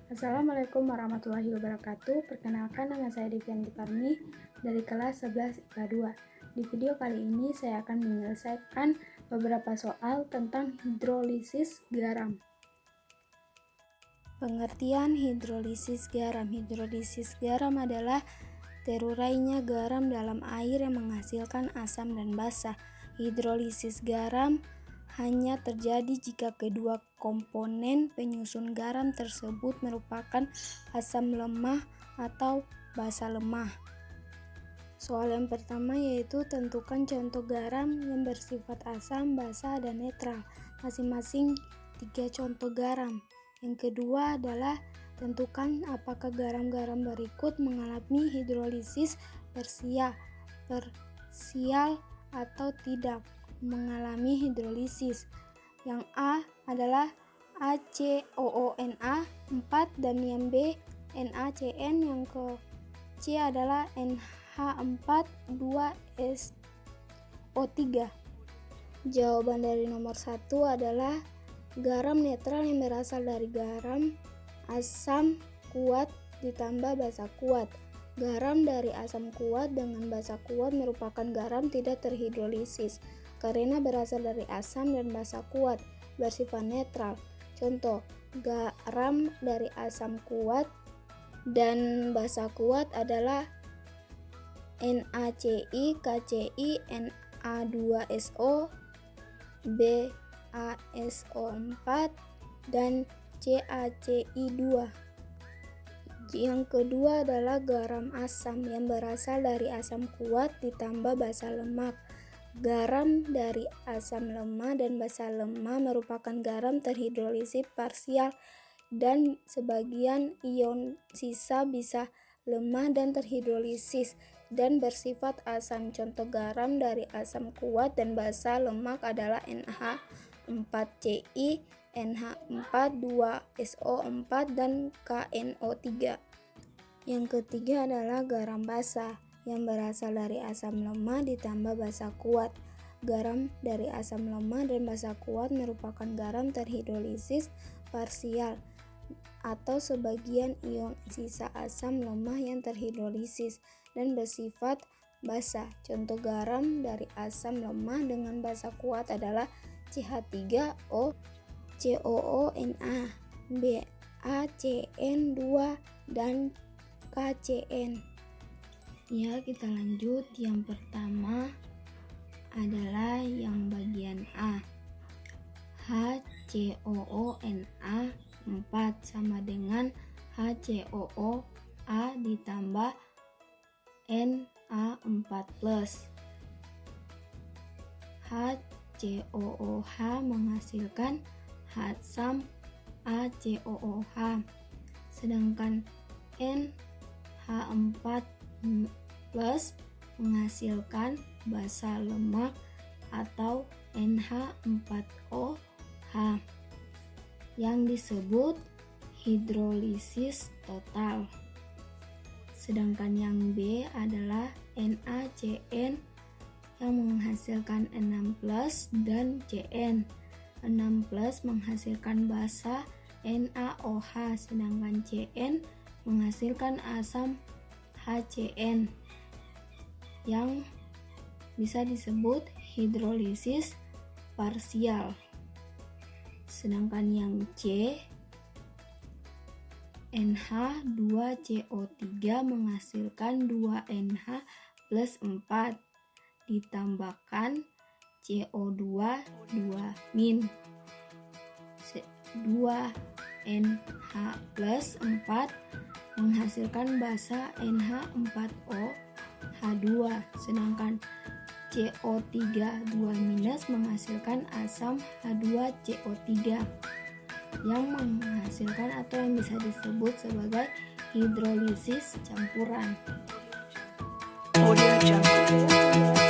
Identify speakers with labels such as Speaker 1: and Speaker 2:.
Speaker 1: Assalamualaikum warahmatullahi wabarakatuh. Perkenalkan, nama saya Devianti Parmi dari kelas 11 IPA 2. Di video kali ini saya akan menyelesaikan beberapa soal tentang hidrolisis garam. Pengertian hidrolisis garam. Hidrolisis garam adalah terurainya garam dalam air yang menghasilkan asam dan basa. Hidrolisis garam hanya terjadi jika kedua komponen penyusun garam tersebut merupakan asam lemah atau basa lemah. Soal yang pertama yaitu tentukan contoh garam yang bersifat asam, basa, dan netral, masing-masing 3 contoh garam. Yang kedua adalah tentukan apakah garam-garam berikut mengalami hidrolisis parsial atau tidak mengalami hidrolisis. Yang A adalah ACOONA 4 dan yang B NaCN, yang ke C adalah NH4 2SO3. Jawaban dari nomor 1 adalah garam netral yang berasal dari garam asam kuat ditambah basa kuat. Garam dari asam kuat dengan basa kuat merupakan garam tidak terhidrolisis karena berasal dari asam dan basa kuat, bersifat netral. Contoh, garam dari asam kuat dan basa kuat adalah NaCl, KCl, Na2SO, BaSO4, dan CaCl2. Yang kedua adalah garam asam yang berasal dari asam kuat ditambah basa lemak. Garam dari asam lemah dan basa lemah merupakan garam terhidrolisis parsial dan sebagian ion sisa bisa lemah dan terhidrolisis dan bersifat asam. Contoh garam dari asam kuat dan basa lemak adalah NH4Ci, NH4 2SO4, dan KNO3. Yang ketiga adalah garam basa yang berasal dari asam lemah ditambah basa kuat. Garam dari asam lemah dan basa kuat merupakan garam terhidrolisis parsial atau sebagian ion sisa asam lemah yang terhidrolisis dan bersifat basa. Contoh garam dari asam lemah dengan basa kuat adalah CH3O, COONA, BaCN2, dan KCN. Ya, kita lanjut. Yang pertama adalah yang bagian A. HCOONA 4 sama dengan HCOOA ditambah Na4+. HCOOH menghasilkan asam ACOOH, sedangkan NH4+ menghasilkan basa lemak atau NH4OH yang disebut hidrolisis total. Sedangkan yang B adalah NaCN yang menghasilkan N6+ dan Cn. N6+ menghasilkan basa NaOH, sedangkan Cn menghasilkan asam HCN yang bisa disebut hidrolisis parsial. Sedangkan yang C, NH2CO3 menghasilkan 2NH+4 ditambahkan CO2 2-. 2NH+4 menghasilkan basa NH4OH2, sedangkan CO3 2- menghasilkan asam H2CO3 yang menghasilkan atau yang bisa disebut sebagai hidrolisis campuran. Audio Jungle.